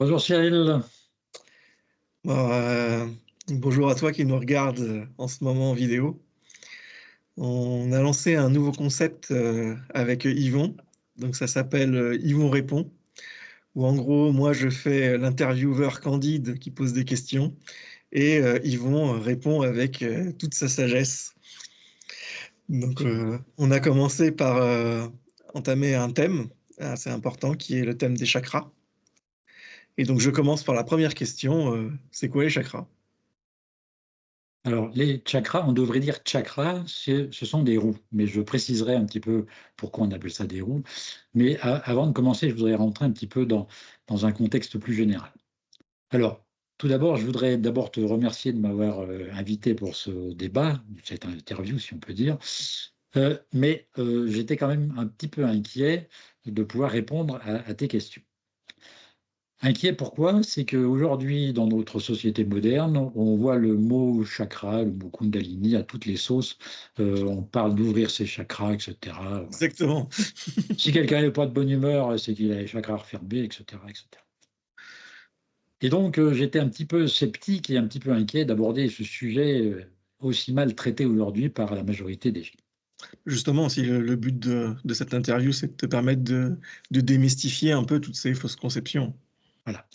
Bonjour Cyril. Bon, bonjour à toi qui nous regarde en ce moment en vidéo. On a lancé un nouveau concept avec Yvon. Donc ça s'appelle Yvon répond, où en gros, moi je fais l'intervieweur candide qui pose des questions et Yvon répond avec toute sa sagesse. Donc on a commencé par entamer un thème assez important qui est le thème des chakras. Et donc je commence par la première question, c'est quoi les chakras? Alors, les chakras, on devrait dire chakras, ce sont des roues, mais je préciserai un petit peu pourquoi on appelle ça des roues. Mais avant de commencer, je voudrais rentrer un petit peu dans un contexte plus général. Alors, tout d'abord, je voudrais d'abord te remercier de m'avoir invité pour ce débat, cette interview, si on peut dire. Mais j'étais quand même un petit peu inquiet de pouvoir répondre à tes questions. Inquiet pourquoi? C'est qu'aujourd'hui, dans notre société moderne, on voit le mot chakra, le mot kundalini à toutes les sauces. On parle d'ouvrir ses chakras, etc. Voilà. Exactement. Si quelqu'un n'est pas de bonne humeur, c'est qu'il a les chakras refermés, etc., etc. Et donc, j'étais un petit peu sceptique et un petit peu inquiet d'aborder ce sujet aussi mal traité aujourd'hui par la majorité des gens. Justement, aussi, le but de cette interview, c'est de te permettre de démystifier un peu toutes ces fausses conceptions. Voilà.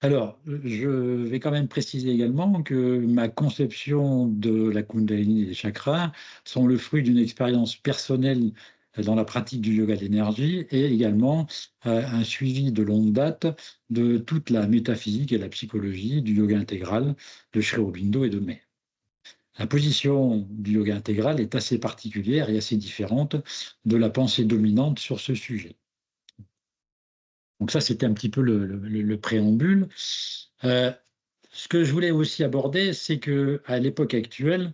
Alors, je vais quand même préciser également que ma conception de la Kundalini et des chakras sont le fruit d'une expérience personnelle dans la pratique du yoga d'énergie et également un suivi de longue date de toute la métaphysique et la psychologie du yoga intégral de Sri Aurobindo et de May. La position du yoga intégral est assez particulière et assez différente de la pensée dominante sur ce sujet. Donc ça, c'était un petit peu le préambule. Ce que je voulais aussi aborder, c'est qu'à l'époque actuelle,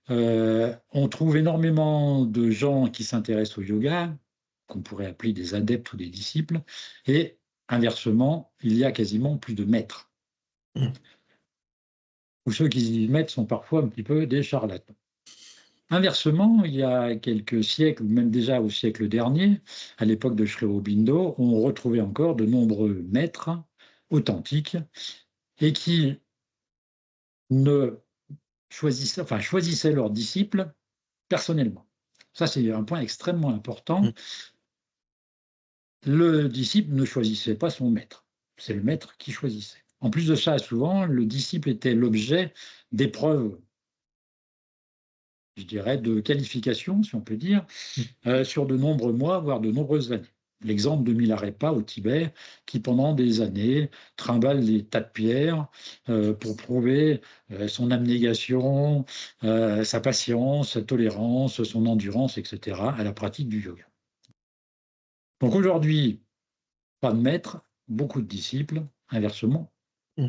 on trouve énormément de gens qui s'intéressent au yoga, qu'on pourrait appeler des adeptes ou des disciples, et inversement, il y a quasiment plus de maîtres. Mm. Ou ceux qui y mettent sont parfois un petit peu des charlatans. Inversement, il y a quelques siècles, ou même déjà au siècle dernier, à l'époque de Sri Aurobindo, on retrouvait encore de nombreux maîtres authentiques et qui ne choisissaient leurs disciples personnellement. Ça, c'est un point extrêmement important. Mm. Le disciple ne choisissait pas son maître, c'est le maître qui choisissait. En plus de ça, souvent, le disciple était l'objet d'épreuves, je dirais, de qualification, si on peut dire, sur de nombreux mois, voire de nombreuses années. L'exemple de Milarepa au Tibet, qui pendant des années trimballe des tas de pierres pour prouver son abnégation, sa patience, sa tolérance, son endurance, etc., à la pratique du yoga. Donc aujourd'hui, pas de maître, beaucoup de disciples, inversement. Mm.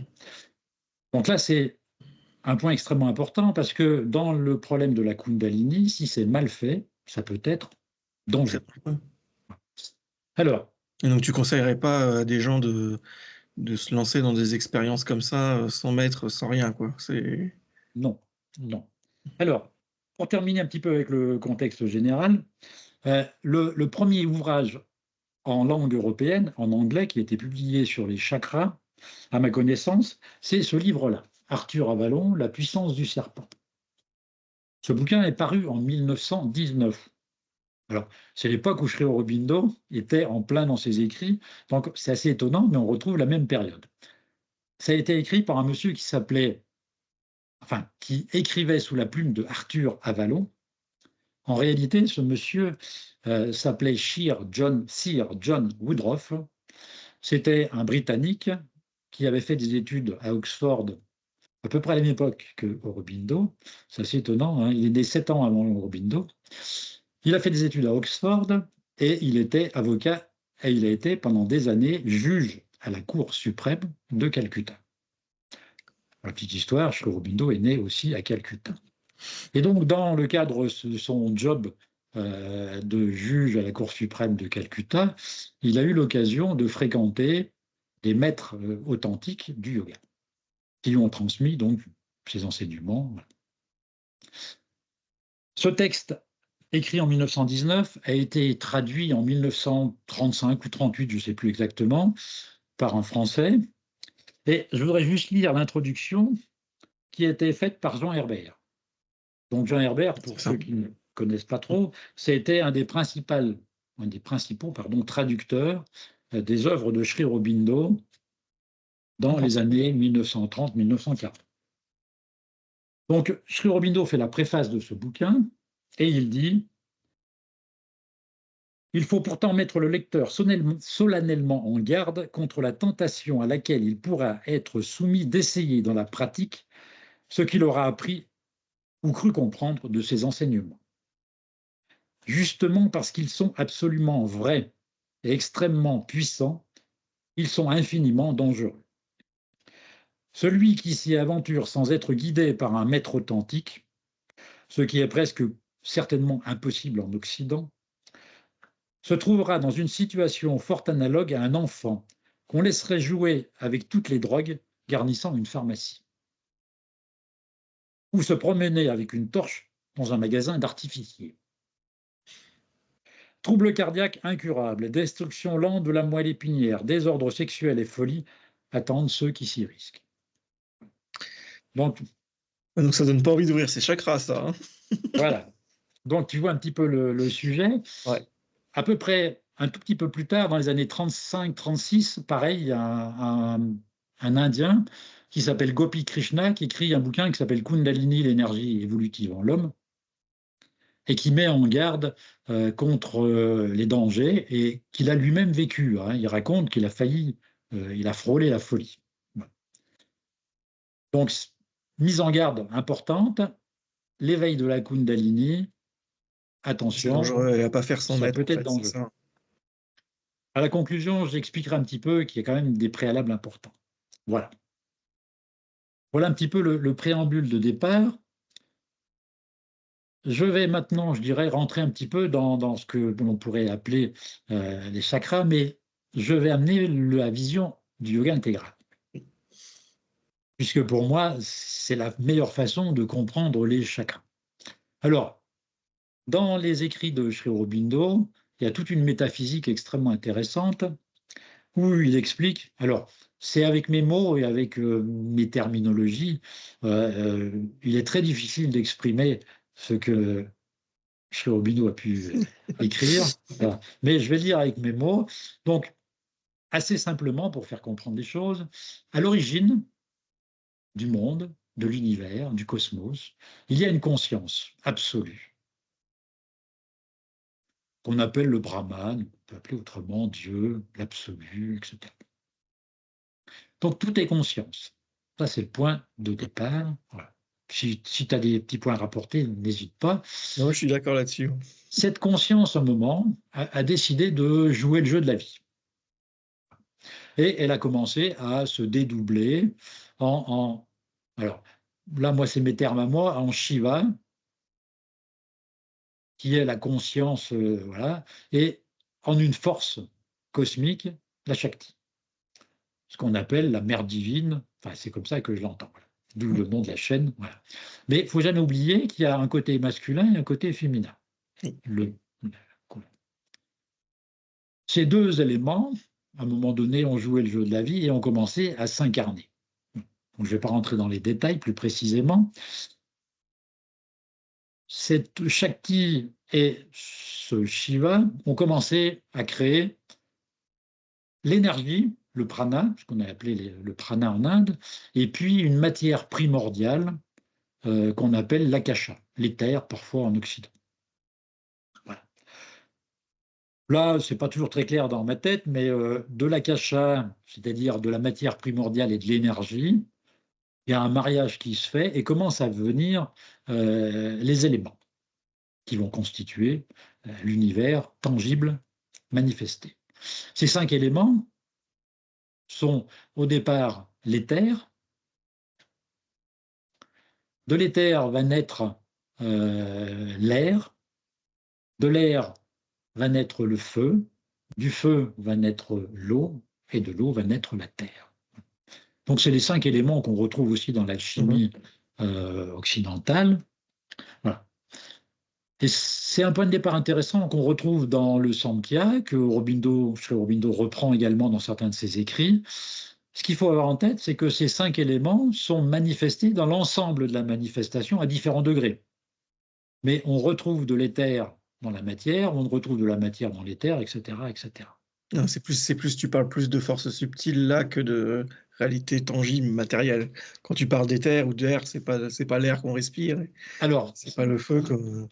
Donc là, c'est un point extrêmement important parce que dans le problème de la Kundalini, si c'est mal fait, ça peut être dangereux. Mm. Alors, Et donc, tu conseillerais pas à des gens de se lancer dans des expériences comme ça, sans maître, sans rien, quoi. C'est... non, non. Alors, pour terminer un petit peu avec le contexte général, le premier ouvrage en langue européenne, en anglais, qui a été publié sur les chakras, à ma connaissance, c'est ce livre-là, Arthur Avalon, La puissance du serpent. Ce bouquin est paru en 1919. Alors, c'est l'époque où Sri Aurobindo était en plein dans ses écrits, donc c'est assez étonnant, mais on retrouve la même période. Ça a été écrit par un monsieur qui écrivait sous la plume de Arthur Avalon. En réalité, ce monsieur s'appelait Sir John Woodroffe. C'était un Britannique qui avait fait des études à Oxford à peu près à la même époque que Aurobindo. C'est assez étonnant, hein, il est né 7 ans avant Aurobindo. Il a fait des études à Oxford et il était avocat et il a été pendant des années juge à la Cour suprême de Calcutta. La petite histoire, Sri Aurobindo est né aussi à Calcutta. Et donc, dans le cadre de son job de juge à la Cour suprême de Calcutta, il a eu l'occasion de fréquenter des maîtres authentiques du yoga, qui lui ont transmis donc ses enseignements. Ce texte, écrit en 1919, a été traduit en 1935 ou 38, je ne sais plus exactement, par un Français, Et je voudrais juste lire l'introduction qui a été faite par Jean Herbert. Donc Jean Herbert, pour ceux qui ne connaissent pas trop, c'était un des principaux traducteurs des œuvres de Sri Aurobindo dans les années 1930-1940. Donc Sri Aurobindo fait la préface de ce bouquin et il dit: il faut pourtant mettre le lecteur solennellement en garde contre la tentation à laquelle il pourra être soumis d'essayer dans la pratique ce qu'il aura appris ou cru comprendre de ses enseignements. Justement parce qu'ils sont absolument vrais et extrêmement puissants, ils sont infiniment dangereux. Celui qui s'y aventure sans être guidé par un maître authentique, ce qui est presque certainement impossible en Occident, se trouvera dans une situation fort analogue à un enfant qu'on laisserait jouer avec toutes les drogues garnissant une pharmacie, ou se promener avec une torche dans un magasin d'artificiers. Troubles cardiaques incurables, destruction lente de la moelle épinière, désordre sexuel et folie attendent ceux qui s'y risquent. Donc ça donne pas envie d'ouvrir ses chakras, ça. Hein. Voilà. Donc tu vois un petit peu le sujet. Ouais. À peu près un tout petit peu plus tard, dans les années 35-36, pareil, il y a un Indien qui s'appelle Gopi Krishna qui écrit un bouquin qui s'appelle Kundalini, l'énergie évolutive en l'homme, et qui met en garde contre les dangers et qu'il a lui-même vécu. Hein. Il raconte qu'il a failli, il a frôlé la folie. Donc, mise en garde importante, l'éveil de la Kundalini, attention, dangereux, à pas faire son ça maître, peut être dangereux. ça. À la conclusion, j'expliquerai un petit peu qu'il y a quand même des préalables importants. Voilà. Voilà un petit peu le préambule de départ. Je vais maintenant, je dirais, rentrer un petit peu dans ce que l'on pourrait appeler les chakras, mais je vais amener la vision du yoga intégral. Puisque pour moi, c'est la meilleure façon de comprendre les chakras. Alors, dans les écrits de Sri Aurobindo, il y a toute une métaphysique extrêmement intéressante où il explique, alors c'est avec mes mots et avec mes terminologies, il est très difficile d'exprimer ce que Sri Aurobindo a pu écrire, voilà. Mais je vais le dire avec mes mots. Donc, assez simplement, pour faire comprendre les choses, à l'origine du monde, de l'univers, du cosmos, il y a une conscience absolue qu'on appelle le Brahman, on peut appeler autrement Dieu, l'absolu, etc. Donc tout est conscience. Ça, c'est le point de départ. Voilà. Si tu as des petits points à rapporter, n'hésite pas. Non, je suis d'accord là-dessus. Cette conscience, à un moment, a décidé de jouer le jeu de la vie. Et elle a commencé à se dédoubler alors, là, moi, c'est mes termes à moi, en Shiva, qui est la conscience, voilà, et en une force cosmique, la Shakti. Ce qu'on appelle la mère divine, enfin, c'est comme ça que je l'entends. Voilà. D'où le nom de la chaîne. Voilà. Mais il ne faut jamais oublier qu'il y a un côté masculin et un côté féminin. Ces deux éléments, à un moment donné, ont joué le jeu de la vie et ont commencé à s'incarner. Donc, je ne vais pas rentrer dans les détails plus précisément. Cette Shakti et ce Shiva ont commencé à créer l'énergie, le prana, ce qu'on a appelé le prana en Inde, et puis une matière primordiale qu'on appelle l'akasha, l'éther parfois en Occident. Voilà. Là, ce n'est pas toujours très clair dans ma tête, mais de l'akasha, c'est-à-dire de la matière primordiale et de l'énergie, il y a un mariage qui se fait et commence à venir les éléments qui vont constituer l'univers tangible, manifesté. Ces 5 éléments sont au départ l'éther. De l'éther va naître l'air. De l'air va naître le feu. Du feu va naître l'eau. Et de l'eau va naître la terre. Donc, c'est les 5 éléments qu'on retrouve aussi dans l'alchimie occidentale. Voilà. Et c'est un point de départ intéressant qu'on retrouve dans le Samkhya, que Sri Aurobindo reprend également dans certains de ses écrits. Ce qu'il faut avoir en tête, c'est que ces 5 éléments sont manifestés dans l'ensemble de la manifestation à différents degrés. Mais on retrouve de l'éther dans la matière, on retrouve de la matière dans l'éther, etc., etc. Non, tu parles plus de force subtile là que de réalité tangible, matérielle. Quand tu parles d'éther ou d'air, c'est pas l'air qu'on respire, Alors, c'est pas le feu comme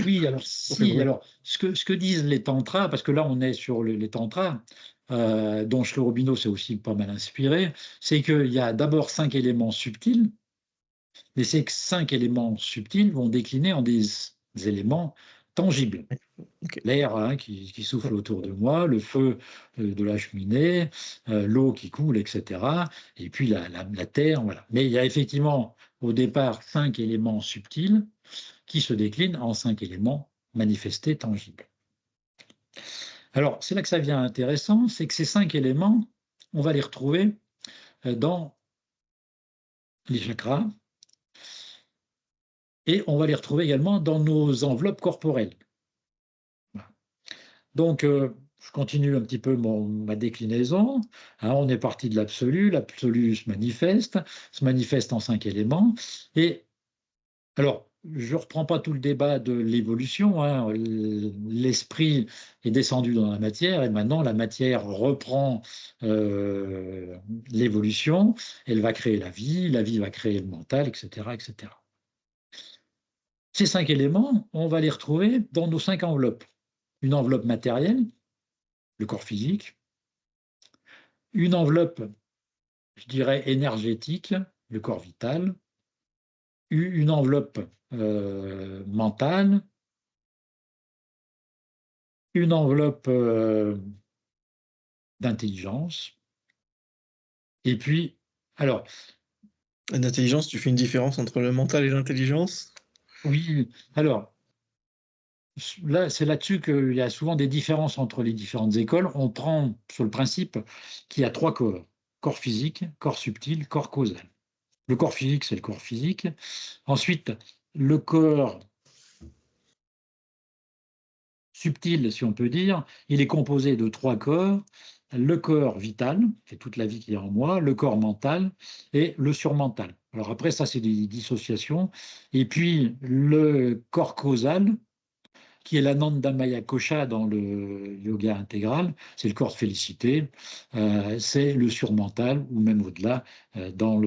oui, alors on fait si, brûler. alors ce que disent les tantras, parce que là on est sur les tantras, dont Sri Aurobindo s'est aussi pas mal inspiré, c'est qu'il y a d'abord 5 éléments subtils, mais ces 5 éléments subtils vont décliner en des éléments tangibles. Ok. L'air qui souffle autour de moi, le feu de la cheminée, l'eau qui coule, etc. Et puis la terre, voilà. Mais il y a effectivement au départ 5 éléments subtils qui se déclinent en 5 éléments manifestés tangibles. Alors, c'est là que ça devient intéressant, c'est que ces 5 éléments, on va les retrouver dans les chakras et on va les retrouver également dans nos enveloppes corporelles. Voilà. Donc, je continue un petit peu ma déclinaison. On est parti de l'absolu. L'absolu se manifeste en 5 éléments. Et alors, je ne reprends pas tout le débat de l'évolution. L'esprit est descendu dans la matière et maintenant la matière reprend l'évolution. Elle va créer la vie va créer le mental, etc., etc. Ces 5 éléments, on va les retrouver dans nos 5 enveloppes. Une enveloppe matérielle, le corps physique, une enveloppe, je dirais, énergétique, le corps vital, une enveloppe mentale, une enveloppe d'intelligence, et puis, alors, L'intelligence, tu fais une différence entre le mental et l'intelligence? oui, alors, là, c'est là-dessus qu'il y a souvent des différences entre les différentes écoles. On prend sur le principe qu'il y a 3 corps, corps physique, corps subtil, corps causal. Le corps physique, c'est le corps physique. Ensuite, le corps subtil, si on peut dire, il est composé de 3 corps. Le corps vital, c'est toute la vie qui est en moi, le corps mental et le surmental. Alors après, ça, c'est des dissociations. Et puis, le corps causal, qui est l'Anandamaya Kosha dans le yoga intégral, c'est le corps de félicité, c'est le surmental, ou même au-delà, dans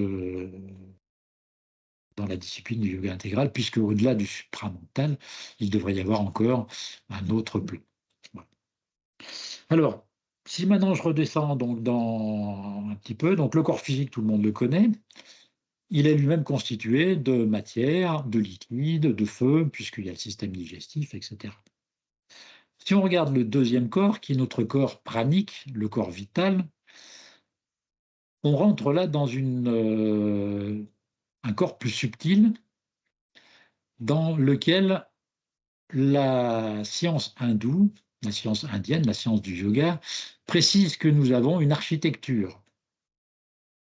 la discipline du yoga intégral, puisque au-delà du supramental, il devrait y avoir encore un autre plan. Voilà. Alors, si maintenant je redescends donc dans un petit peu, donc le corps physique, tout le monde le connaît, il est lui-même constitué de matière, de liquide, de feu, puisqu'il y a le système digestif, etc. Si on regarde le deuxième corps, qui est notre corps pranique, le corps vital, on rentre là dans un corps plus subtil, dans lequel la science hindoue, la science indienne, la science du yoga, précise que nous avons une architecture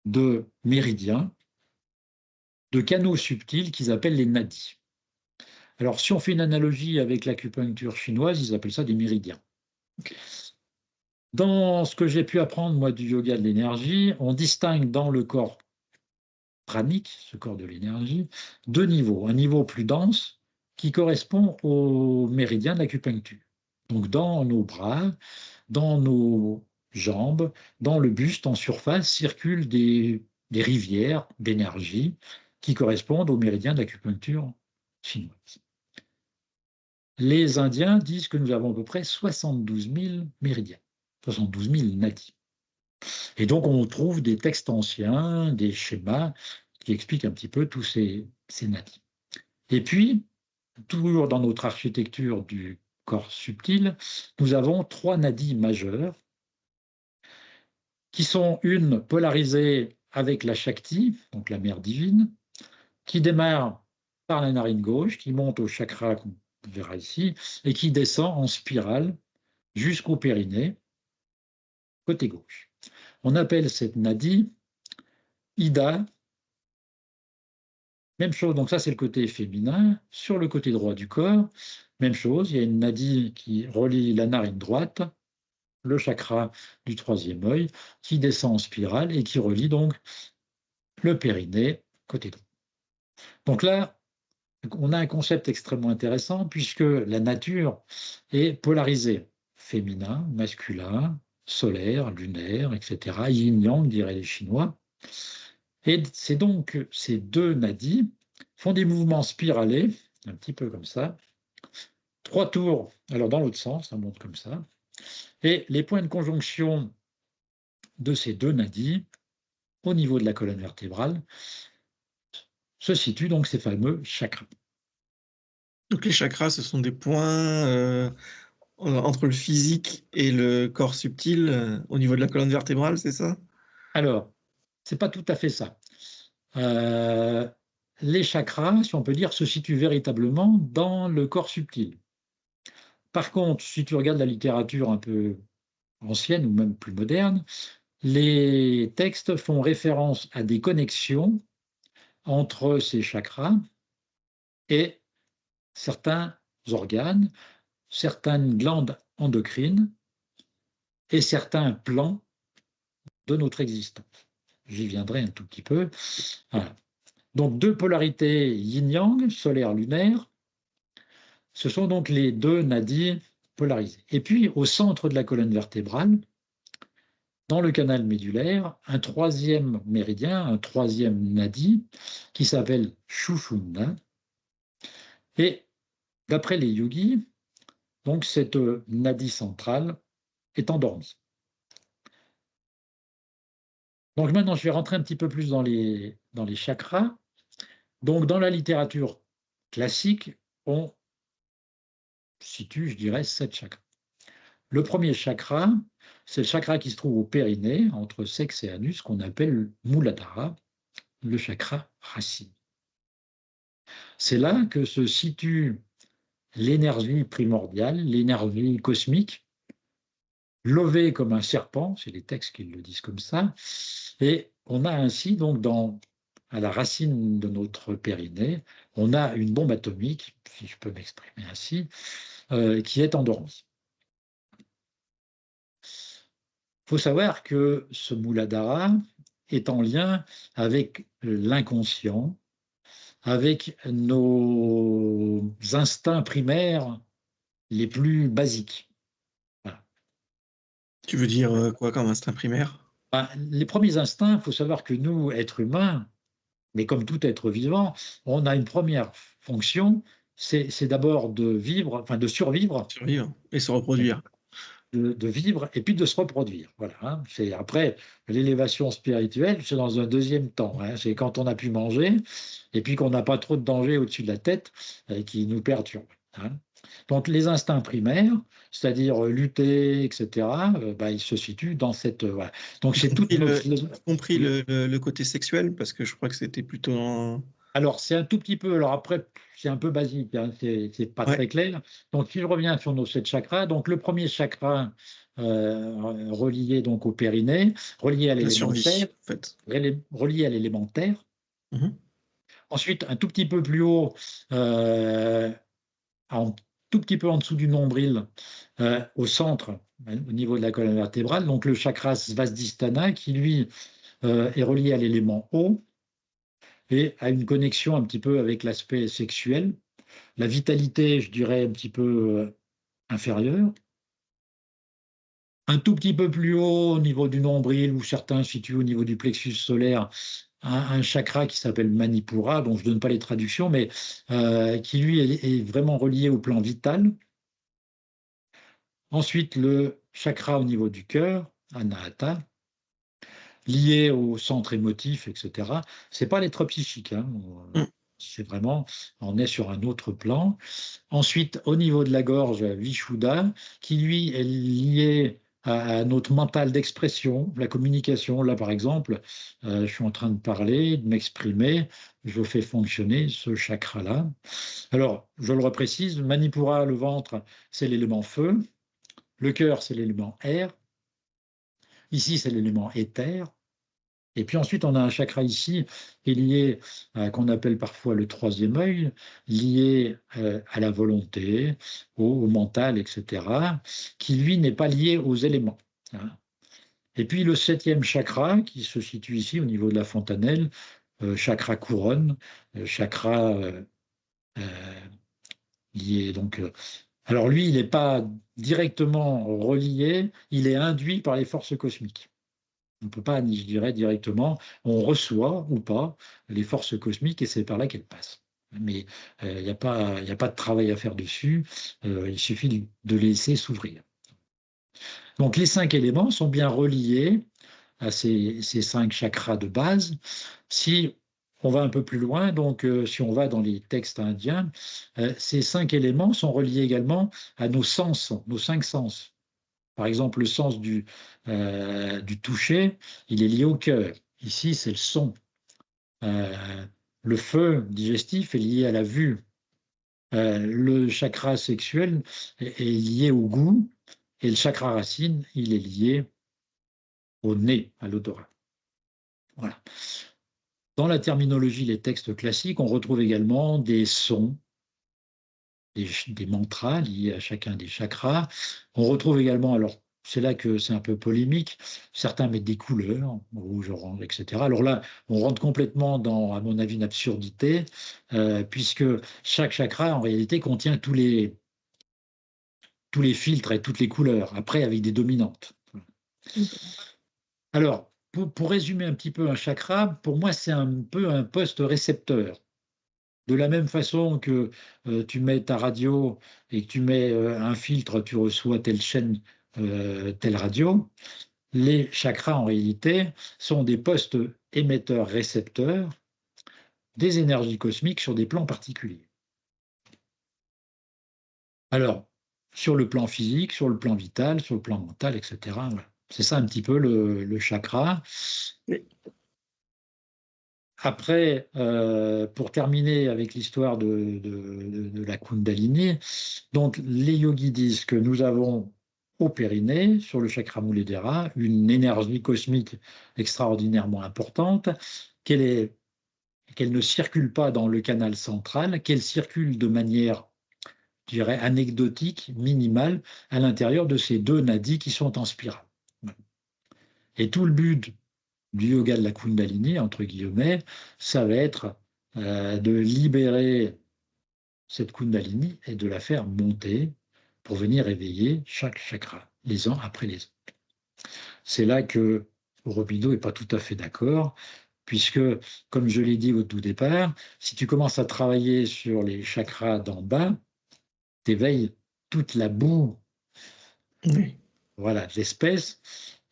de méridiens, de canaux subtils qu'ils appellent les nadis. Alors, si on fait une analogie avec l'acupuncture chinoise, ils appellent ça des méridiens. Dans ce que j'ai pu apprendre, moi, du yoga de l'énergie, on distingue dans le corps pranique, ce corps de l'énergie, 2 niveaux. Un niveau plus dense qui correspond au méridien de l'acupuncture. Donc, dans nos bras, dans nos jambes, dans le buste, en surface, circulent des rivières d'énergie qui correspondent au méridien de l'acupuncture chinoise. Les Indiens disent que nous avons à peu près 72 000 méridiens, 72 000 nadis. Et donc, on trouve des textes anciens, des schémas qui expliquent un petit peu tous ces nadis. Et puis, toujours dans notre architecture du corps subtil, nous avons 3 nadis majeurs qui sont une polarisée avec la Shakti, donc la mère divine, qui démarre par la narine gauche, qui monte au chakra qu'on verra ici, et qui descend en spirale jusqu'au périnée, côté gauche. On appelle cette nadi Ida. Même chose, donc ça c'est le côté féminin. Sur le côté droit du corps, même chose, il y a une nadi qui relie la narine droite le chakra du troisième œil, qui descend en spirale et qui relie donc le périnée côté droit. Donc là, on a un concept extrêmement intéressant puisque la nature est polarisée, féminin, masculin, solaire, lunaire, etc., yin-yang, diraient les Chinois. Et c'est donc ces deux nadis font des mouvements spiralés, un petit peu comme ça, 3 tours, alors dans l'autre sens, ça monte comme ça, et les points de conjonction de ces deux nadis au niveau de la colonne vertébrale se situent donc ces fameux chakras. Donc les chakras, ce sont des points entre le physique et le corps subtil au niveau de la colonne vertébrale, c'est ça? Alors, c'est pas tout à fait ça. Les chakras, si on peut dire, se situent véritablement dans le corps subtil. Par contre, si tu regardes la littérature un peu ancienne ou même plus moderne, les textes font référence à des connexions entre ces chakras et certains organes, certaines glandes endocrines et certains plans de notre existence. J'y viendrai un tout petit peu. Voilà. Donc deux polarités yin-yang, solaire-lunaire, ce sont donc les deux nadis polarisés. Et puis au centre de la colonne vertébrale, dans le canal médulaire, un troisième méridien, un troisième nadi, qui s'appelle Shushumna. Et d'après les yogis, donc cette nadi centrale est endormie. Donc maintenant, je vais rentrer un petit peu plus dans les chakras. Donc dans la littérature classique, on situe, je dirais, 7 chakras. Le premier chakra, c'est le chakra qui se trouve au périnée, entre sexe et anus, qu'on appelle Muladhara, le chakra racine. C'est là que se situe l'énergie primordiale, l'énergie cosmique, levée comme un serpent, c'est les textes qui le disent comme ça, et on a ainsi donc à la racine de notre périnée, on a une bombe atomique, si je peux m'exprimer ainsi, qui est endormie. Il faut savoir que ce Muladhara est en lien avec l'inconscient, avec nos instincts primaires les plus basiques. Voilà. Tu veux dire quoi comme instinct primaire? Les premiers instincts, il faut savoir que nous, êtres humains, mais comme tout être vivant, on a une première fonction, c'est d'abord de vivre, enfin de survivre, Survivre et se reproduire. de vivre et puis de se reproduire. Voilà, hein. C'est après l'élévation spirituelle, c'est dans un deuxième temps. Hein. C'est quand on a pu manger et puis qu'on n'a pas trop de danger au-dessus de la tête qui nous perturbe. Hein. Donc les instincts primaires, c'est-à-dire lutter, etc., ils se situent dans cette. Voilà. Donc c'est toute notre philosophie. Compris le côté sexuel, parce que je crois que c'était plutôt dans... Alors, c'est un tout petit peu, alors après, c'est un peu basique, hein, c'est pas très clair. Donc, si je reviens sur nos 7 chakras, donc le premier chakra relié donc au périnée, relié à l'élémentaire, en fait. relié à l'élémentaire. Mhm. Ensuite, un tout petit peu plus haut, un tout petit peu en dessous du nombril, au centre, au niveau de la colonne vertébrale, donc le chakra Svasdhisthana, qui lui est relié à l'élément eau et a une connexion un petit peu avec l'aspect sexuel. La vitalité, je dirais, un petit peu inférieure. Un tout petit peu plus haut au niveau du nombril, ou certains situent au niveau du plexus solaire, un chakra qui s'appelle Manipura, dont je ne donne pas les traductions, mais qui lui est vraiment relié au plan vital. Ensuite, le chakra au niveau du cœur, Anahata, lié au centre émotif, etc. Ce n'est pas l'être psychique, hein. C'est vraiment, on est sur un autre plan. Ensuite, au niveau de la gorge, Vishuddha, qui lui est lié à notre mental d'expression, la communication. Là, par exemple, je suis en train de parler, de m'exprimer, je fais fonctionner ce chakra-là. Alors, je le reprécise, Manipura, le ventre, c'est l'élément feu, le cœur, c'est l'élément air, ici, c'est l'élément éther, Et puis ensuite, on a un chakra ici qui est lié, qu'on appelle parfois le troisième œil, lié à la volonté, au mental, etc., qui lui n'est pas lié aux éléments. Hein. Et puis le septième chakra, qui se situe ici au niveau de la fontanelle, chakra couronne, chakra lié. Donc, alors lui, il n'est pas directement relié, il est induit par les forces cosmiques. On ne peut pas, je dirais directement, on reçoit ou pas les forces cosmiques et c'est par là qu'elles passent. Mais il n'y a pas de travail à faire dessus, il suffit de les laisser s'ouvrir. Donc les 5 éléments sont bien reliés à ces 5 chakras de base. Si on va un peu plus loin, donc si on va dans les textes indiens, ces 5 éléments sont reliés également à nos sens, nos 5 sens. Par exemple, le sens du toucher, il est lié au cœur. Ici, c'est le son. Le feu digestif est lié à la vue. Le chakra sexuel est lié au goût. Et le chakra racine, il est lié au nez, à l'odorat. Voilà. Dans la terminologie, les textes classiques, on retrouve également des sons, des mantras liés à chacun des chakras. On retrouve également, alors c'est là que c'est un peu polémique, certains mettent des couleurs, rouge, orange, etc. Alors là, on rentre complètement dans, à mon avis, une absurdité, puisque chaque chakra, en réalité, contient tous les filtres et toutes les couleurs, après avec des dominantes. Alors, pour résumer un petit peu un chakra, pour moi, c'est un peu un poste récepteur. De la même façon que tu mets ta radio et que tu mets un filtre, tu reçois telle chaîne, telle radio, les chakras, en réalité, sont des postes émetteurs-récepteurs des énergies cosmiques sur des plans particuliers. Alors, sur le plan physique, sur le plan vital, sur le plan mental, etc. Voilà. C'est ça un petit peu le chakra. Après, pour terminer avec l'histoire de la Kundalini, donc les yogis disent que nous avons au périnée, sur le chakra Muladhara, une énergie cosmique extraordinairement importante, qu'elle ne circule pas dans le canal central, qu'elle circule de manière, je dirais, anecdotique, minimale, à l'intérieur de ces 2 nadis qui sont en spirale. Et tout le but du yoga de la Kundalini, entre guillemets, ça va être de libérer cette Kundalini et de la faire monter pour venir éveiller chaque chakra, les uns après les autres. C'est là que Aurobindo n'est pas tout à fait d'accord, puisque, comme je l'ai dit au tout départ, si tu commences à travailler sur les chakras d'en bas, tu éveilles toute la boue, voilà, de l'espèce.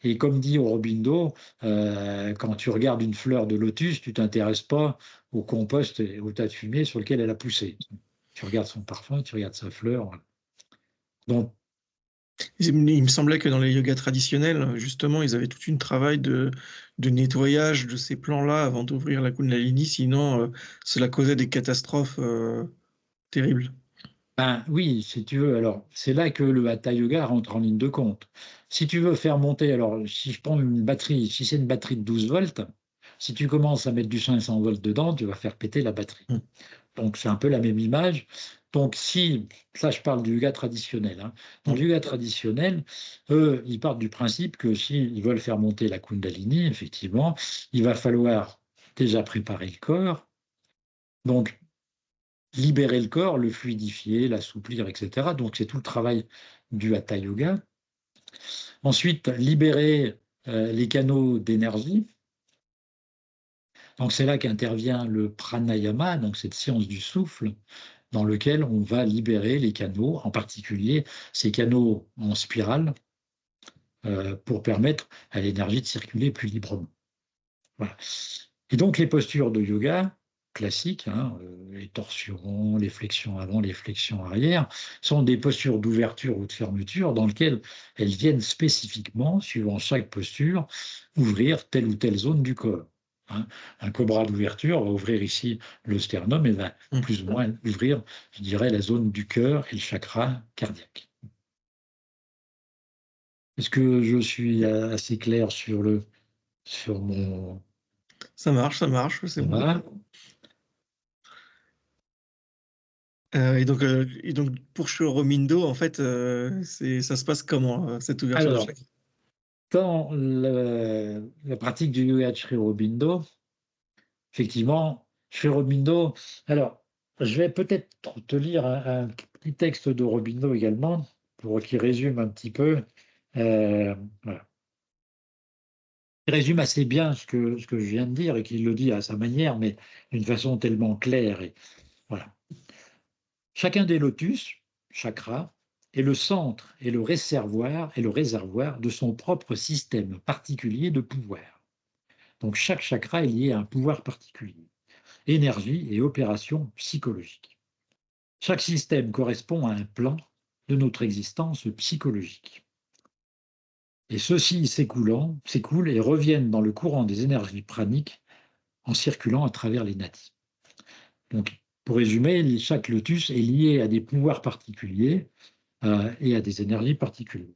Et comme dit Aurobindo, quand tu regardes une fleur de lotus, tu ne t'intéresses pas au compost et au tas de fumée sur lequel elle a poussé. Tu regardes son parfum, tu regardes sa fleur. Donc, il me semblait que dans les yogas traditionnels, justement, ils avaient tout un travail de nettoyage de ces plans-là avant d'ouvrir la Kundalini, sinon cela causait des catastrophes terribles. ben oui, si tu veux, alors c'est là que le Hatha Yoga rentre en ligne de compte. Si tu veux faire monter, alors si je prends une batterie, si c'est une batterie de 12 volts, si tu commences à mettre du 500 volts dedans, tu vas faire péter la batterie. Donc c'est un peu la même image. Donc si, ça je parle du yoga traditionnel, hein. Dans le yoga traditionnel, eux, ils partent du principe que s'ils veulent faire monter la Kundalini, effectivement, il va falloir déjà préparer le corps, donc libérer le corps, le fluidifier, l'assouplir, etc. Donc c'est tout le travail du Hatha Yoga. Ensuite, libérer les canaux d'énergie. Donc c'est là qu'intervient le pranayama, donc cette science du souffle, dans lequel on va libérer les canaux, en particulier ces canaux en spirale, pour permettre à l'énergie de circuler plus librement. Voilà. Et donc les postures de yoga classiques, hein, les torsions, les flexions avant, les flexions arrière, sont des postures d'ouverture ou de fermeture dans lesquelles elles viennent spécifiquement, suivant chaque posture, ouvrir telle ou telle zone du corps. Hein. Un cobra d'ouverture va ouvrir ici le sternum et va plus ou moins ouvrir, je dirais, la zone du cœur et le chakra cardiaque. Est-ce que je suis assez clair sur mon Ça marche, c'est bon. Voilà. Et donc pour Sri Aurobindo, en fait, ça se passe comment, cette ouverture de Alors, chakra? dans la pratique du yoga de Sri Aurobindo, effectivement, Sri Aurobindo, alors, je vais peut-être te lire un petit texte d'Aurobindo également, pour qui résume un petit peu. Voilà. Il résume assez bien ce que je viens de dire et qu'il le dit à sa manière, mais d'une façon tellement claire. Et, voilà. Chacun des lotus, chakras, est le centre et le réservoir de son propre système particulier de pouvoir. Donc chaque chakra est lié à un pouvoir particulier, énergie et opération psychologique. Chaque système correspond à un plan de notre existence psychologique. Et ceux-ci s'écoulent et reviennent dans le courant des énergies praniques en circulant à travers les nadis. Donc, pour résumer, chaque lotus est lié à des pouvoirs particuliers et à des énergies particulières.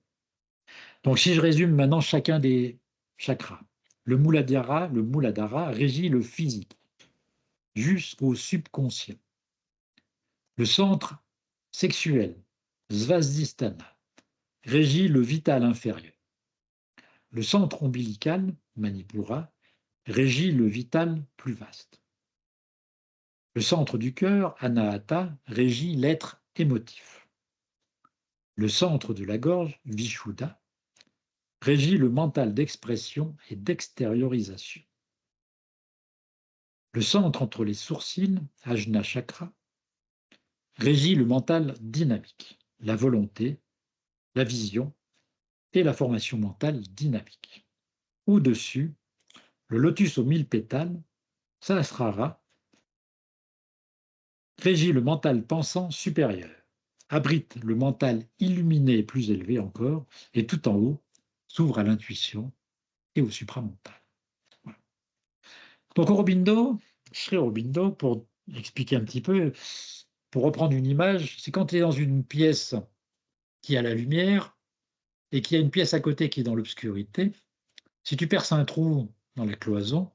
Donc, si je résume maintenant chacun des chakras, le Muladhara régit le physique jusqu'au subconscient. Le centre sexuel, Svastisthana, régit le vital inférieur. Le centre ombilical, Manipura, régit le vital plus vaste. Le centre du cœur, Anahata, régit l'être émotif. Le centre de la gorge, Vishuddha, régit le mental d'expression et d'extériorisation. Le centre entre les sourcils, Ajna Chakra, régit le mental dynamique, la volonté, la vision et la formation mentale dynamique. Au-dessus, le lotus aux 1000 pétales, Sahasrara, régit le mental pensant supérieur, abrite le mental illuminé plus élevé encore, et tout en haut s'ouvre à l'intuition et au supramental. Voilà. Donc Sri Aurobindo, pour expliquer un petit peu, pour reprendre une image, c'est quand tu es dans une pièce qui a la lumière et qu'il y a une pièce à côté qui est dans l'obscurité. Si tu perces un trou dans la cloison,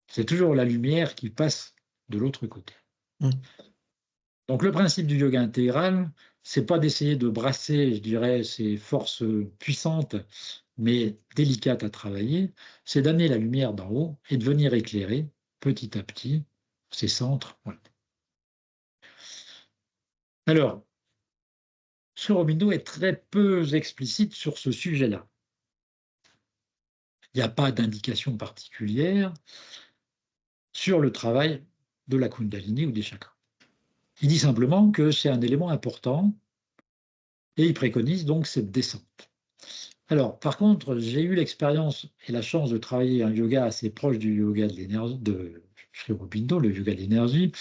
c'est toujours la lumière qui passe de l'autre côté. Mmh. Donc le principe du yoga intégral, c'est pas d'essayer de brasser, je dirais, ces forces puissantes, mais délicates à travailler, c'est d'amener la lumière d'en haut et de venir éclairer petit à petit ces centres. Voilà. Alors, Sri Aurobindo est très peu explicite sur ce sujet-là. Il n'y a pas d'indication particulière sur le travail de la Kundalini ou des chakras. Il dit simplement que c'est un élément important et il préconise donc cette descente. Alors, par contre, j'ai eu l'expérience et la chance de travailler un yoga assez proche du yoga de l'énergie, de Sri Aurobindo, le yoga de l'énergie,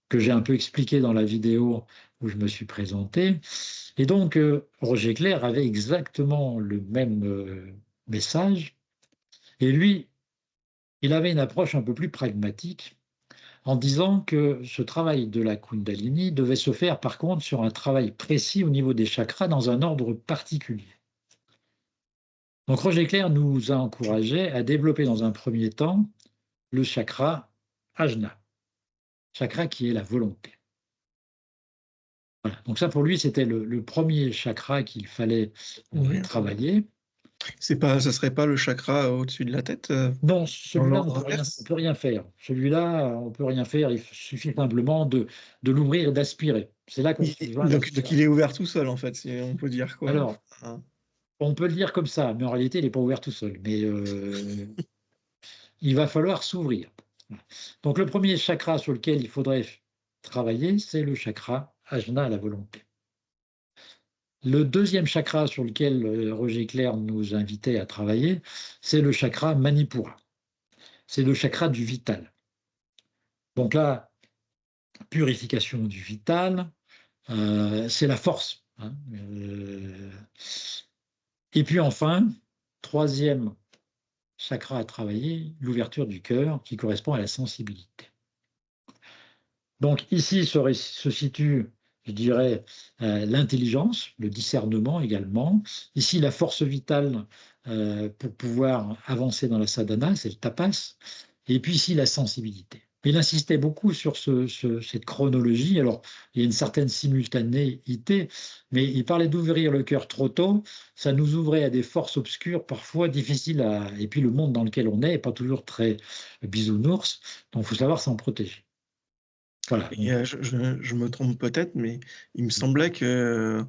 que j'ai un peu expliqué dans la vidéo où je me suis présenté. Et donc, Roger Clair avait exactement le même message. Et lui, il avait une approche un peu plus pragmatique en disant que ce travail de la Kundalini devait se faire par contre sur un travail précis au niveau des chakras dans un ordre particulier. Donc Roger Clair nous a encouragés à développer dans un premier temps le chakra Ajna, chakra qui est la volonté. Voilà. Donc ça pour lui c'était le premier chakra qu'il fallait travailler. Ça serait pas le chakra au-dessus de la tête? Non, celui-là on peut rien faire. Celui-là on peut rien faire. Il suffit simplement de l'ouvrir et d'aspirer. C'est là qu'on voit. Donc il est ouvert tout seul en fait, si on peut dire quoi. Alors, on peut le dire comme ça, mais en réalité, il n'est pas ouvert tout seul. Mais il va falloir s'ouvrir. Donc, le premier chakra sur lequel il faudrait travailler, c'est le chakra Ajna, la volonté. Le deuxième chakra sur lequel Roger Clair nous invitait à travailler, c'est le chakra Manipura. C'est le chakra du vital. Donc là, purification du vital, c'est la force. Hein. Et puis enfin, troisième chakra à travailler, l'ouverture du cœur qui correspond à la sensibilité. Donc ici se situe je dirais, l'intelligence, le discernement également. Ici, la force vitale pour pouvoir avancer dans la sadhana, c'est le tapas. Et puis ici, la sensibilité. Il insistait beaucoup sur cette chronologie. Alors, il y a une certaine simultanéité, mais il parlait d'ouvrir le cœur trop tôt. Ça nous ouvrait à des forces obscures, parfois difficiles à... Et puis le monde dans lequel on est n'est pas toujours très bisounours, donc il faut savoir s'en protéger. Voilà. Et je me trompe peut-être, mais il me semblait que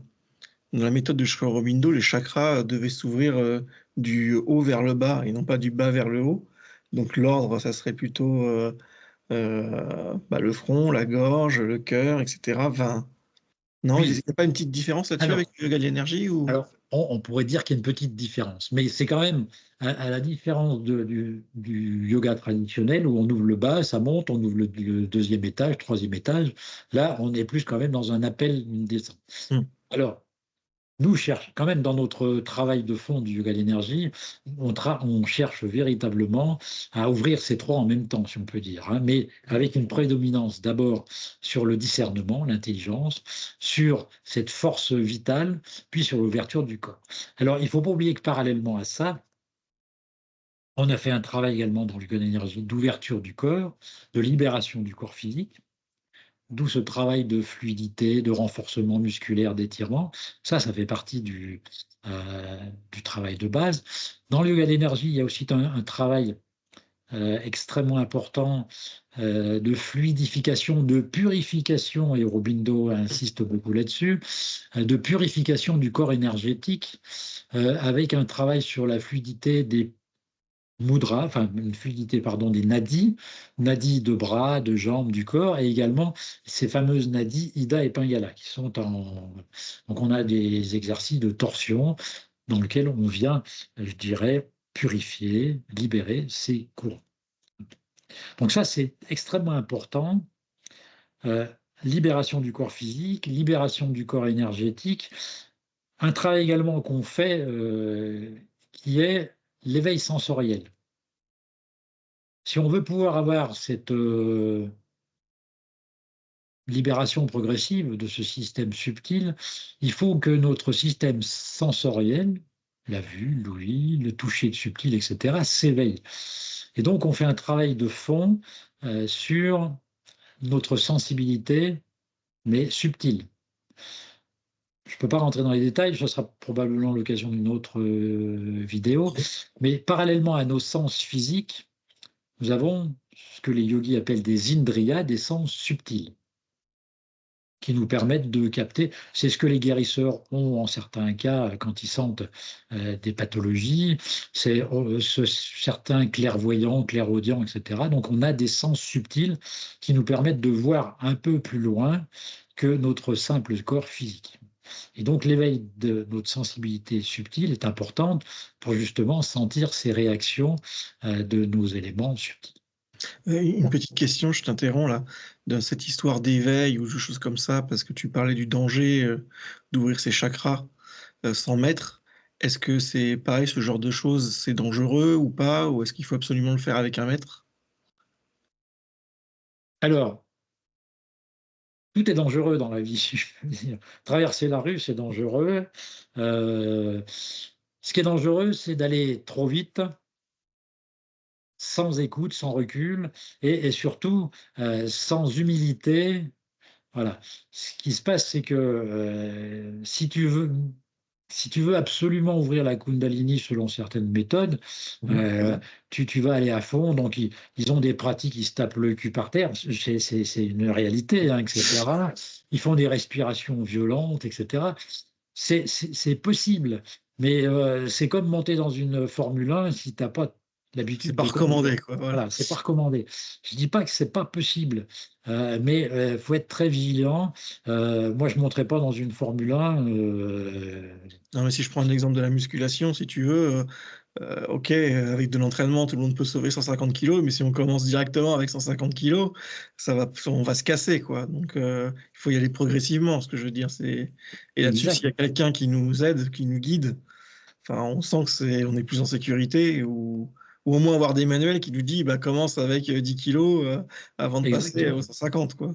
dans la méthode de Sri Aurobindo, les chakras devaient s'ouvrir du haut vers le bas et non pas du bas vers le haut. Donc l'ordre, ça serait plutôt le front, la gorge, le cœur, etc. Enfin, non, il Oui. n'y a pas une petite différence là-dessus avec le yoga de l'énergie ou... Alors, on pourrait dire qu'il y a une petite différence, mais c'est quand même à la différence du yoga traditionnel où on ouvre le bas, ça monte, on ouvre le deuxième étage, troisième étage. Là, on est plus quand même dans un appel, une descente. Alors, nous cherchons quand même dans notre travail de fond du yoga de l'énergie, on cherche véritablement à ouvrir ces trois en même temps, si on peut dire, hein, mais avec une prédominance d'abord sur le discernement, l'intelligence, sur cette force vitale, puis sur l'ouverture du corps. Alors, il ne faut pas oublier que parallèlement à ça, on a fait un travail également dans le yoga de l'énergie d'ouverture du corps, de libération du corps physique. D'où ce travail de fluidité, de renforcement musculaire, d'étirement. Ça fait partie du travail de base. Dans le yoga d'énergie, il y a aussi un travail extrêmement important de fluidification, de purification, et Aurobindo insiste beaucoup là-dessus, de purification du corps énergétique, avec un travail sur la fluidité des mudra, enfin une fluidité, pardon, des nadis, nadis de bras, de jambes, du corps, et également ces fameuses nadis Ida et Pingala, qui sont en... Donc on a des exercices de torsion dans lesquels on vient, je dirais, purifier, libérer ces courants. Donc ça, c'est extrêmement important. Euh, libération du corps physique, libération du corps énergétique. Un travail également qu'on fait qui est l'éveil sensoriel. Si on veut pouvoir avoir cette libération progressive de ce système subtil, il faut que notre système sensoriel, la vue, l'ouïe, le toucher subtil, etc., s'éveille. Et donc, on fait un travail de fond sur notre sensibilité, mais subtile. Je ne peux pas rentrer dans les détails, ce sera probablement l'occasion d'une autre vidéo, mais parallèlement à nos sens physiques, nous avons ce que les yogis appellent des indriyas, des sens subtils, qui nous permettent de capter. C'est ce que les guérisseurs ont en certains cas quand ils sentent des pathologies, c'est certains clairvoyants, clairaudients, etc. Donc on a des sens subtils qui nous permettent de voir un peu plus loin que notre simple corps physique. Et donc l'éveil de notre sensibilité subtile est importante pour justement sentir ces réactions de nos éléments subtils. Une petite question, je t'interromps là, dans cette histoire d'éveil ou de choses comme ça, parce que tu parlais du danger d'ouvrir ses chakras sans maître. Est-ce que c'est pareil, ce genre de choses, c'est dangereux ou pas, ou est-ce qu'il faut absolument le faire avec un maître? Alors, tout est dangereux dans la vie, si je peux dire. Traverser la rue, c'est dangereux. Ce qui est dangereux, c'est d'aller trop vite, sans écoute, sans recul, et surtout sans humilité. Voilà. Ce qui se passe, c'est que si tu veux absolument ouvrir la Kundalini selon certaines méthodes, tu vas aller à fond. Donc, ils ont des pratiques, ils se tapent le cul par terre. C'est une réalité, hein, etc. Ils font des respirations violentes, etc. C'est possible, mais c'est comme monter dans une Formule 1 si tu n'as pas l'habitude. C'est pas recommandé, quoi. Voilà, c'est pas recommandé. Je dis pas que c'est pas possible, mais il faut être très vigilant. Moi, je monterai pas dans une Formule 1. Non, mais si je prends l'exemple de la musculation, si tu veux, ok, avec de l'entraînement, tout le monde peut sauver 150 kilos, mais si on commence directement avec 150 kilos, on va se casser, quoi. Donc, il faut y aller progressivement, ce que je veux dire. Et là-dessus, s'il y a quelqu'un qui nous aide, qui nous guide, enfin, on sent on est plus en sécurité, ou au moins avoir des manuels qui nous disent, bah, commence avec 10 kilos avant de passer aux 150, quoi.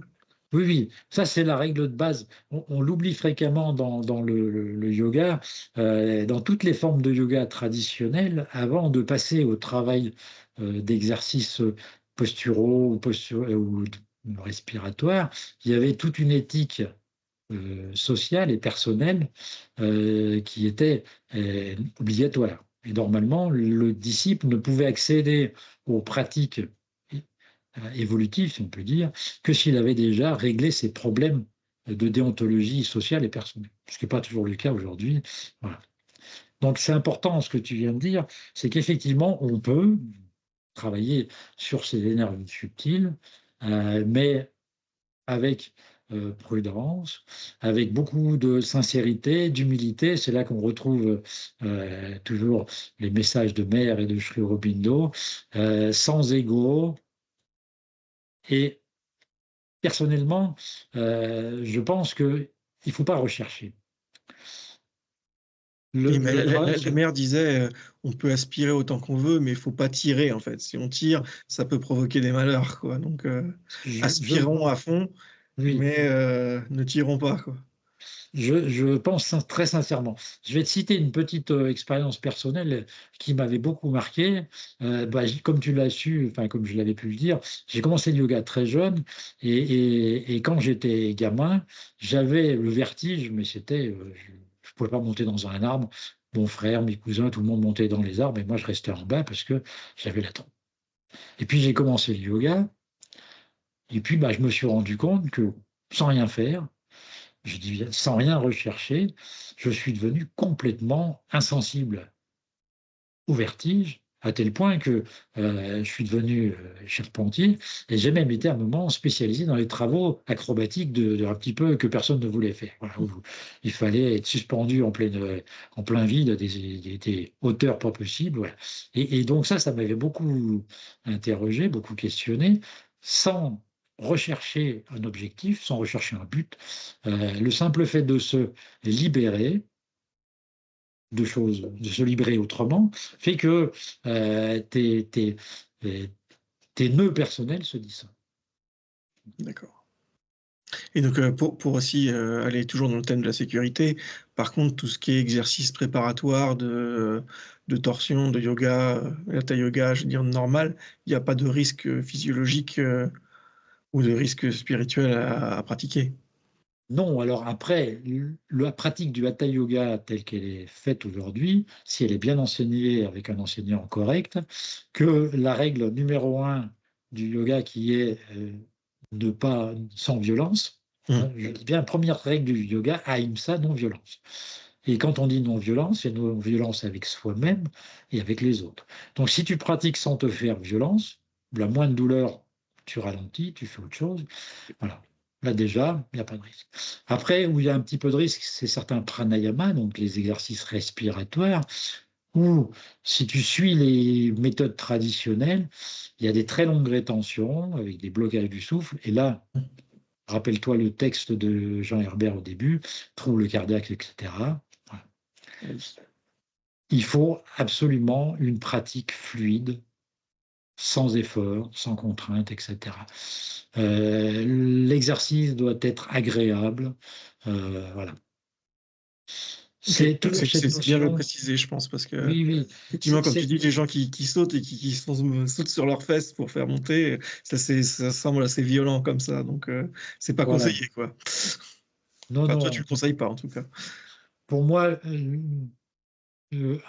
Oui, oui, ça c'est la règle de base. On l'oublie fréquemment dans le yoga. Dans toutes les formes de yoga traditionnelles, avant de passer au travail d'exercices posturaux ou respiratoires, il y avait toute une éthique sociale et personnelle qui était obligatoire. Et normalement, le disciple ne pouvait accéder aux pratiques évolutif, si on peut dire, que s'il avait déjà réglé ses problèmes de déontologie sociale et personnelle. Ce qui n'est pas toujours le cas aujourd'hui. Voilà. Donc c'est important ce que tu viens de dire, c'est qu'effectivement, on peut travailler sur ces énergies subtiles, mais avec prudence, avec beaucoup de sincérité, d'humilité. C'est là qu'on retrouve toujours les messages de Mère et de Sri Aurobindo, sans ego. Et personnellement, je pense qu'il ne faut pas rechercher. Oui, mais Le travail la mère disait, on peut aspirer autant qu'on veut, mais il faut pas tirer en fait. Si on tire, ça peut provoquer des malheurs, quoi. Donc, aspirons à fond, oui, mais ne tirons pas, quoi. je pense très sincèrement. Je vais te citer une petite expérience personnelle qui m'avait beaucoup marqué. Comme tu l'as su, enfin comme je l'avais pu le dire, j'ai commencé le yoga très jeune et quand j'étais gamin, j'avais le vertige, mais je ne pouvais pas monter dans un arbre. Mon frère, mes cousins, tout le monde montait dans les arbres et moi je restais en bas parce que j'avais la trompe. Et puis j'ai commencé le yoga et puis je me suis rendu compte que sans rien faire, je dis bien sans rien rechercher, je suis devenu complètement insensible au vertige, à tel point que je suis devenu charpentier et j'ai même été à un moment spécialisé dans les travaux acrobatiques un petit peu que personne ne voulait faire. Voilà, où il fallait être suspendu en plein vide, des hauteurs pas possibles. Voilà. Et donc ça m'avait beaucoup interrogé, beaucoup questionné, sans rechercher un objectif, sans rechercher un but. Le simple fait de se libérer de choses, de se libérer autrement, fait que tes nœuds personnels se dissolvent. D'accord. Et donc, pour aussi aller toujours dans le thème de la sécurité, par contre, tout ce qui est exercice préparatoire de torsion, de yoga, hatha yoga, je veux dire normal, il n'y a pas de risque physiologique ou de risque spirituel à pratiquer. Non, alors après, la pratique du hatha yoga telle qu'elle est faite aujourd'hui, si elle est bien enseignée avec un enseignant correct, que la règle numéro un du yoga qui est de pas sans violence, hein, je dis bien première règle du yoga, ahimsa, non-violence. Et quand on dit non-violence, c'est non-violence avec soi-même et avec les autres. Donc si tu pratiques sans te faire violence, la moindre douleur, tu ralentis, tu fais autre chose. Voilà. Là déjà, il n'y a pas de risque. Après, où il y a un petit peu de risque, c'est certains pranayama, donc les exercices respiratoires, où si tu suis les méthodes traditionnelles, il y a des très longues rétentions avec des blocages du souffle. Et là, rappelle-toi le texte de Jean Herbert au début, trouble cardiaque, etc. Voilà. Il faut absolument une pratique fluide, sans effort, sans contrainte, etc. L'exercice doit être agréable. Voilà. C'est toujours cette C'est bien de le notion. préciser, je pense, parce que Oui, oui. effectivement, comme tu dis, les gens qui sautent et qui sautent sur leurs fesses pour faire monter, ça semble assez violent comme ça, donc c'est pas Voilà. conseillé, quoi. Non, Enfin, toi, tu non. le conseilles pas, en tout cas. Pour moi,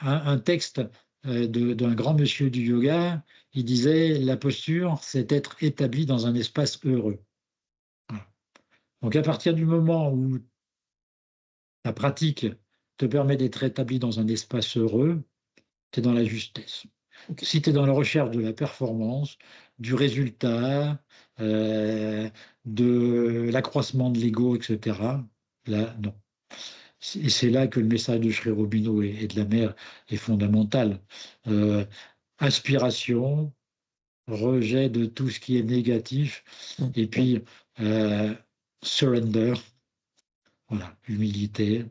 un texte d'un grand monsieur du yoga, il disait la posture, c'est être établi dans un espace heureux. Voilà. Donc à partir du moment où la pratique te permet d'être établi dans un espace heureux, tu es dans la justesse. Okay. Si tu es dans la recherche de la performance, du résultat, de l'accroissement de l'ego, etc., là, non. Et c'est là que le message de Sri Aurobindo et de la mère est fondamental. Aspiration, rejet de tout ce qui est négatif, et puis surrender, voilà, humilité.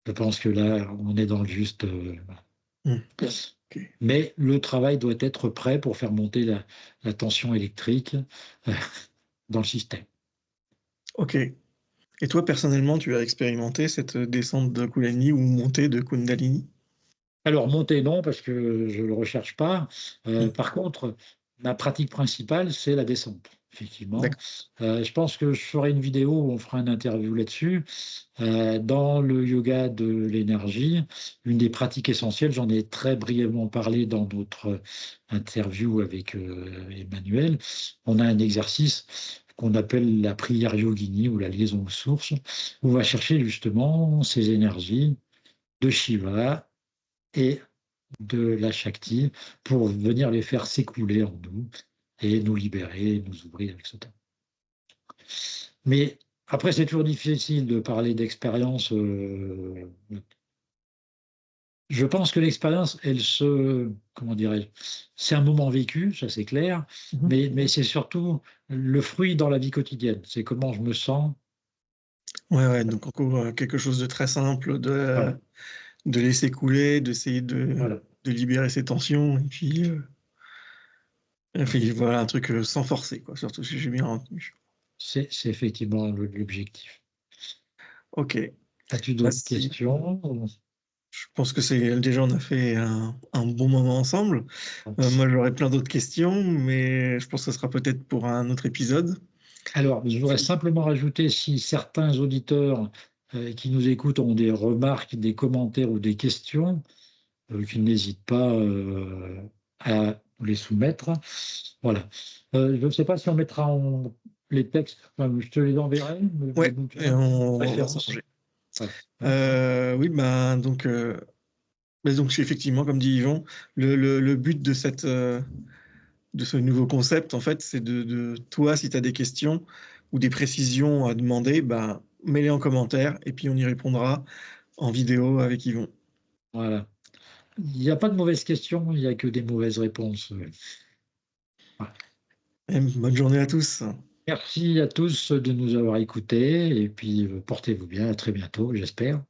Je pense que là, on est dans le juste. Okay. Mais le travail doit être prêt pour faire monter la tension électrique dans le système. Ok. Et toi, personnellement, tu as expérimenté cette descente de Kundalini ou montée de Kundalini? Alors, monter, non, parce que je ne le recherche pas. Hmm. Par contre, ma pratique principale, c'est la descente, effectivement. D'accord. Je pense que je ferai une vidéo où on fera une interview là-dessus. Dans le yoga de l'énergie, une des pratiques essentielles, j'en ai très brièvement parlé dans notre interview avec Emmanuel, on a un exercice qu'on appelle la prière yogini ou la liaison aux sources, où on va chercher justement ces énergies de Shiva et de la Shakti pour venir les faire s'écouler en nous et nous libérer, nous ouvrir, etc. Mais après, c'est toujours difficile de parler d'expérience. Je pense que l'expérience, comment dirais-je, c'est un moment vécu, ça c'est clair, Mhm. mais c'est surtout le fruit dans la vie quotidienne. C'est comment je me sens. Ouais, ouais, donc encore quelque chose de très simple, Voilà, de laisser couler, d'essayer voilà. de libérer ses tensions, et puis voilà, un truc sans forcer, quoi, surtout si j'ai bien retenu. C'est effectivement l'objectif. Ok. As-tu Bah, d'autres questions? je pense que c'est déjà on a fait un bon moment ensemble. Moi, j'aurais plein d'autres questions, mais je pense que ce sera peut-être pour un autre épisode. Alors, je voudrais simplement rajouter, si certains auditeurs qui nous écoutent ont des remarques, des commentaires ou des questions, qu'ils n'hésitent pas à nous les soumettre. Voilà. Je ne sais pas si on mettra les textes, enfin, je te les enverrai, les Ouais, et bouquins, on va références. s'arranger. Voilà. Oui, donc effectivement, comme dit Yvon, le but de de ce nouveau concept, en fait, c'est toi, si tu as des questions ou des précisions à demander, bah, mets-les en commentaire et puis on y répondra en vidéo avec Yvon. Voilà. Il n'y a pas de mauvaises questions, il n'y a que des mauvaises réponses. Voilà. Et bonne journée à tous. Merci à tous de nous avoir écoutés et puis portez-vous bien, à très bientôt, j'espère.